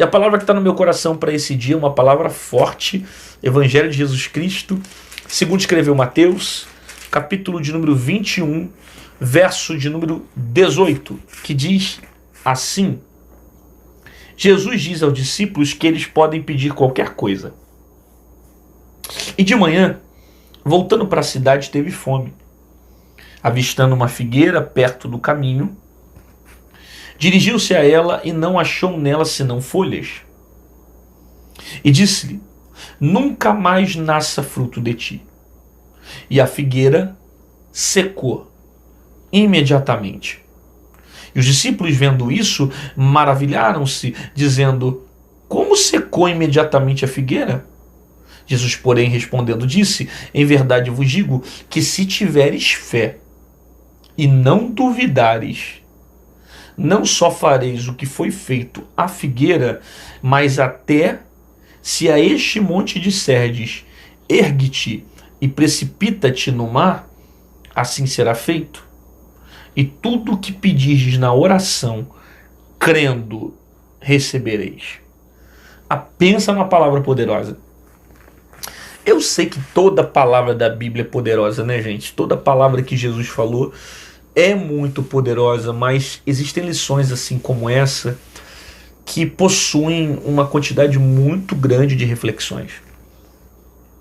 E a palavra que está no meu coração para esse dia é uma palavra forte, Evangelho de Jesus Cristo, segundo escreveu Mateus, capítulo de número 21, verso de número 18, que diz assim: Jesus diz aos discípulos que eles podem pedir qualquer coisa. E de manhã, voltando para a cidade, teve fome. Avistando uma figueira perto do caminho, dirigiu-se a ela e não achou nela senão folhas. E disse-lhe: nunca mais nasça fruto de ti. E a figueira secou imediatamente. E os discípulos, vendo isso, maravilharam-se, dizendo: como secou imediatamente a figueira? Jesus, porém, respondendo, disse: em verdade vos digo que se tiveres fé e não duvidares, não só fareis o que foi feito à figueira, mas até se a este monte disserdes: ergue-te e precipita-te no mar, assim será feito. E tudo o que pedirdes na oração, crendo, recebereis. Pensa numa palavra poderosa. Eu sei que toda palavra da Bíblia é poderosa, né, gente? Toda palavra que Jesus falou é muito poderosa, mas existem lições assim como essa que possuem uma quantidade muito grande de reflexões.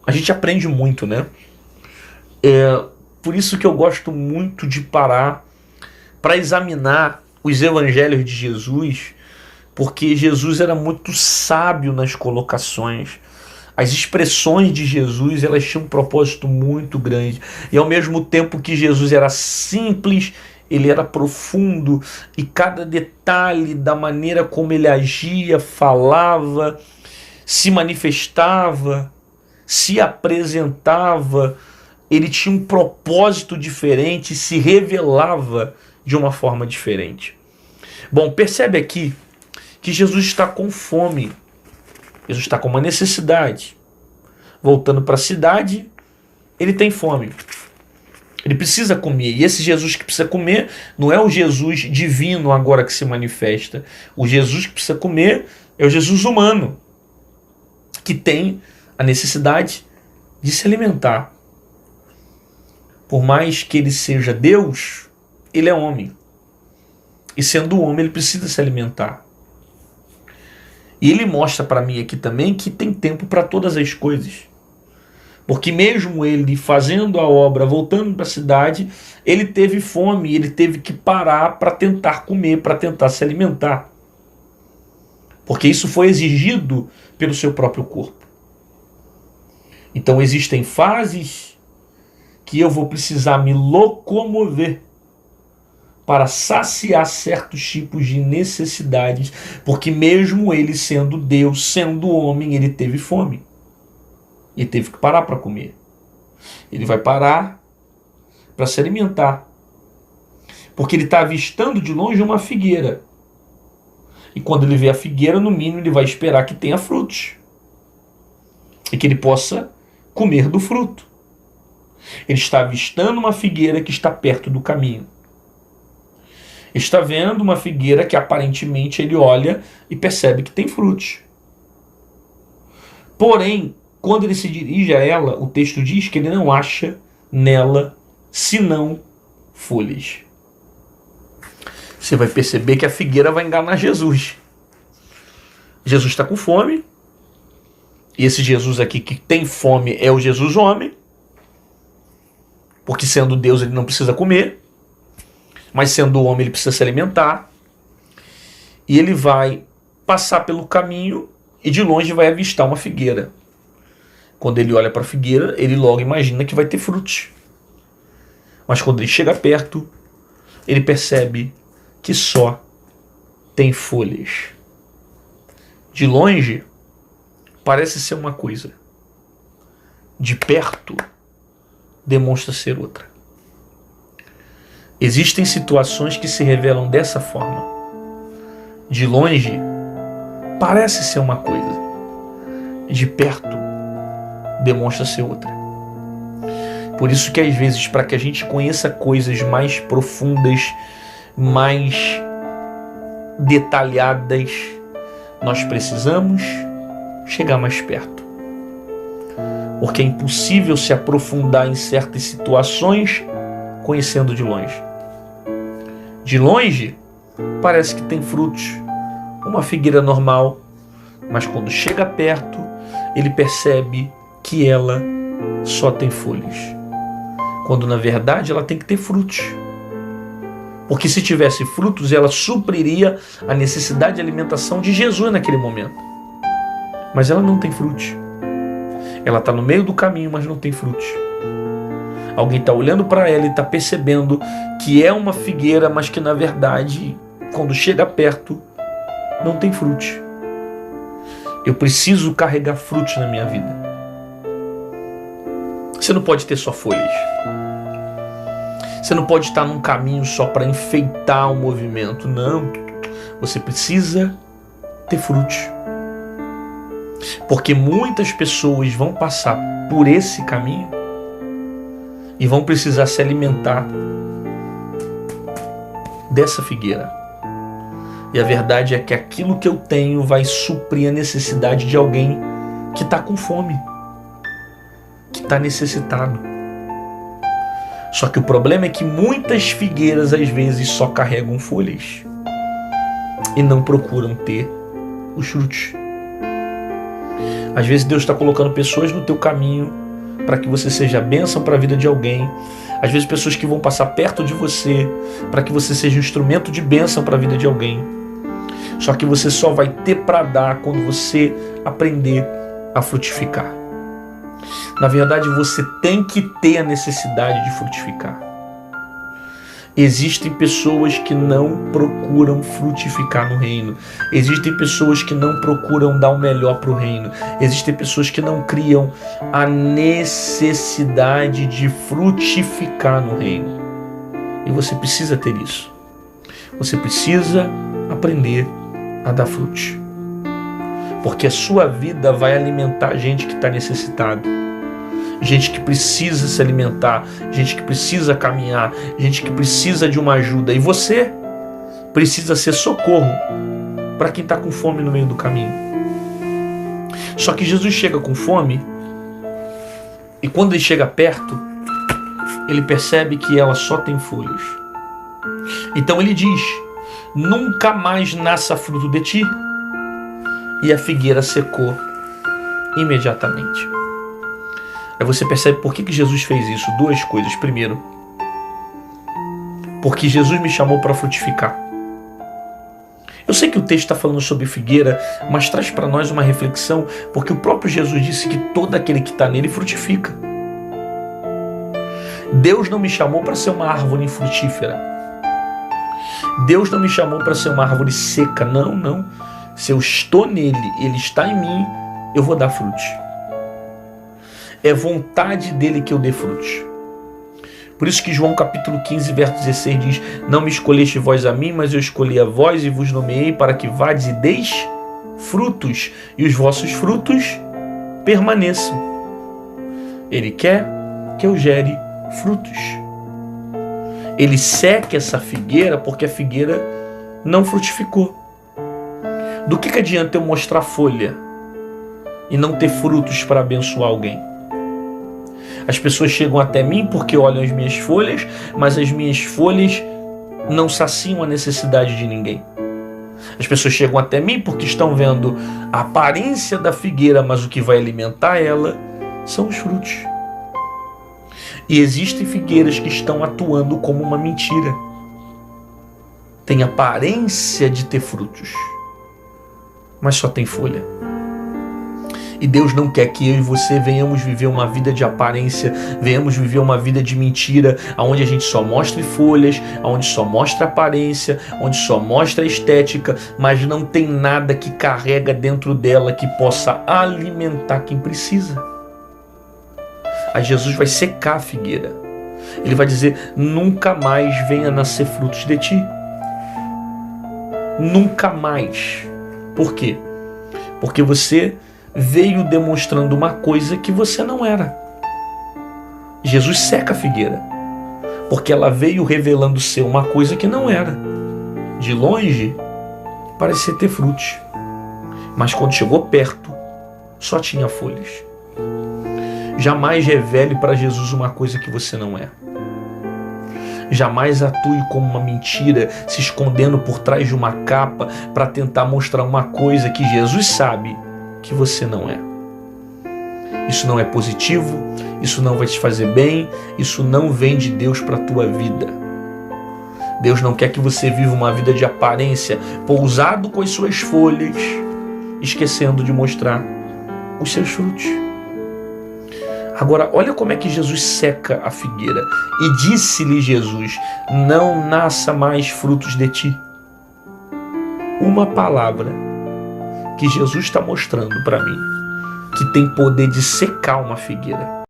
A gente aprende muito, né? Por isso que eu gosto muito de parar para examinar os evangelhos de Jesus, porque Jesus era muito sábio nas colocações. As expressões de Jesus, elas tinham um propósito muito grande. E ao mesmo tempo que Jesus era simples, ele era profundo. E cada detalhe da maneira como ele agia, falava, se manifestava, se apresentava, ele tinha um propósito diferente, se revelava de uma forma diferente. Bom, percebe aqui que Jesus está com fome. Jesus está com uma necessidade. Voltando para a cidade, ele tem fome. Ele precisa comer. E esse Jesus que precisa comer não é o Jesus divino agora que se manifesta. O Jesus que precisa comer é o Jesus humano, que tem a necessidade de se alimentar. Por mais que ele seja Deus, ele é homem. E sendo homem, ele precisa se alimentar. E ele mostra para mim aqui também que tem tempo para todas as coisas. Porque mesmo ele fazendo a obra, voltando para a cidade, ele teve fome, ele teve que parar para tentar comer, para tentar se alimentar. Porque isso foi exigido pelo seu próprio corpo. Então existem fases que eu vou precisar me locomover para saciar certos tipos de necessidades, porque mesmo ele sendo Deus, sendo homem, ele teve fome. Ele teve que parar para comer. Ele vai parar para se alimentar. Porque ele está avistando de longe uma figueira. E quando ele vê a figueira, no mínimo, ele vai esperar que tenha frutos. E que ele possa comer do fruto. Ele está avistando uma figueira que está perto do caminho. Está vendo uma figueira que aparentemente ele olha e percebe que tem frutos. Porém, quando ele se dirige a ela, o texto diz que ele não acha nela senão folhas. Você vai perceber que a figueira vai enganar Jesus. Jesus está com fome. E esse Jesus aqui que tem fome é o Jesus homem. Porque sendo Deus ele não precisa comer. Mas sendo homem ele precisa se alimentar. E ele vai passar pelo caminho e de longe vai avistar uma figueira. Quando ele olha para a figueira, ele logo imagina que vai ter frutos. Mas quando ele chega perto, ele percebe que só tem folhas. De longe, parece ser uma coisa. De perto, demonstra ser outra. Existem situações que se revelam dessa forma. De longe, parece ser uma coisa. De perto, demonstra ser outra. Por isso que às vezes, para que a gente conheça coisas mais profundas, mais detalhadas, nós precisamos chegar mais perto. Porque é impossível se aprofundar em certas situações conhecendo de longe. De longe, parece que tem frutos, uma figueira normal, mas quando chega perto, ele percebe que ela só tem folhas, quando na verdade ela tem que ter frutos. Porque se tivesse frutos, ela supriria a necessidade de alimentação de Jesus naquele momento. Mas ela não tem frutos. Ela está no meio do caminho, mas não tem frutos. Alguém está olhando para ela e está percebendo que é uma figueira, mas que na verdade, quando chega perto, não tem frutos. Eu preciso carregar frutos na minha vida. Você não pode ter só folhas. Você não pode estar num caminho só para enfeitar o movimento. Não. Você precisa ter frutos. Porque muitas pessoas vão passar por esse caminho e vão precisar se alimentar dessa figueira. E a verdade é que aquilo que eu tenho vai suprir a necessidade de alguém que está com fome, que está necessitado. Só que o problema é que muitas figueiras às vezes só carregam folhas e não procuram ter os frutos. Às vezes Deus está colocando pessoas no teu caminho para que você seja bênção para a vida de alguém. Às vezes pessoas que vão passar perto de você para que você seja um instrumento de bênção para a vida de alguém. Só que você só vai ter para dar quando você aprender a frutificar. Na verdade, você tem que ter a necessidade de frutificar. Existem pessoas que não procuram frutificar no reino. Existem pessoas que não procuram dar o melhor para o reino. Existem pessoas que não criam a necessidade de frutificar no reino. E você precisa ter isso. Você precisa aprender a dar frutos. Porque a sua vida vai alimentar gente que está necessitado. Gente que precisa se alimentar, gente que precisa caminhar, gente que precisa de uma ajuda. E você precisa ser socorro para quem está com fome no meio do caminho. Só que Jesus chega com fome e quando ele chega perto, ele percebe que ela só tem folhas. Então ele diz: nunca mais nasça fruto de ti. E a figueira secou imediatamente. Aí você percebe por que Jesus fez isso. Duas coisas. Primeiro, porque Jesus me chamou para frutificar. Eu sei que o texto está falando sobre figueira, mas traz para nós uma reflexão, porque o próprio Jesus disse que todo aquele que está nele frutifica. Deus não me chamou para ser uma árvore infrutífera. Deus não me chamou para ser uma árvore seca. Não, não. Se eu estou nele, ele está em mim, eu vou dar frutos. É vontade dele que eu dê frutos. Por isso que João capítulo 15, verso 16 diz: não me escolheste vós a mim, mas eu escolhi a vós e vos nomeei para que vades e deis frutos, e os vossos frutos permaneçam. Ele quer que eu gere frutos. Ele seca essa figueira porque a figueira não frutificou. Do que adianta eu mostrar folha e não ter frutos para abençoar alguém? As pessoas chegam até mim porque olham as minhas folhas, mas as minhas folhas não saciam a necessidade de ninguém. As pessoas chegam até mim porque estão vendo a aparência da figueira, mas o que vai alimentar ela são os frutos. E existem figueiras que estão atuando como uma mentira. Tem aparência de ter frutos, mas só tem folha. E Deus não quer que eu e você venhamos viver uma vida de aparência, venhamos viver uma vida de mentira, onde a gente só mostra folhas, onde só mostra aparência, onde só mostra estética, mas não tem nada que carrega dentro dela que possa alimentar quem precisa. Aí Jesus vai secar a figueira. Ele vai dizer: nunca mais venha nascer frutos de ti. Nunca mais. Por quê? Porque você veio demonstrando uma coisa que você não era. Jesus seca a figueira, porque ela veio revelando ser uma coisa que não era. De longe, parecia ter frutos. Mas quando chegou perto, só tinha folhas. Jamais revele para Jesus uma coisa que você não é. Jamais atue como uma mentira, se escondendo por trás de uma capa para tentar mostrar uma coisa que Jesus sabe que você não é. Isso não é positivo, isso não vai te fazer bem, isso não vem de Deus para a tua vida. Deus não quer que você viva uma vida de aparência, pousado com as suas folhas, esquecendo de mostrar os seus frutos. Agora, olha como é que Jesus seca a figueira. E disse-lhe Jesus: não nasça mais frutos de ti. Uma palavra que Jesus está mostrando para mim, que tem poder de secar uma figueira.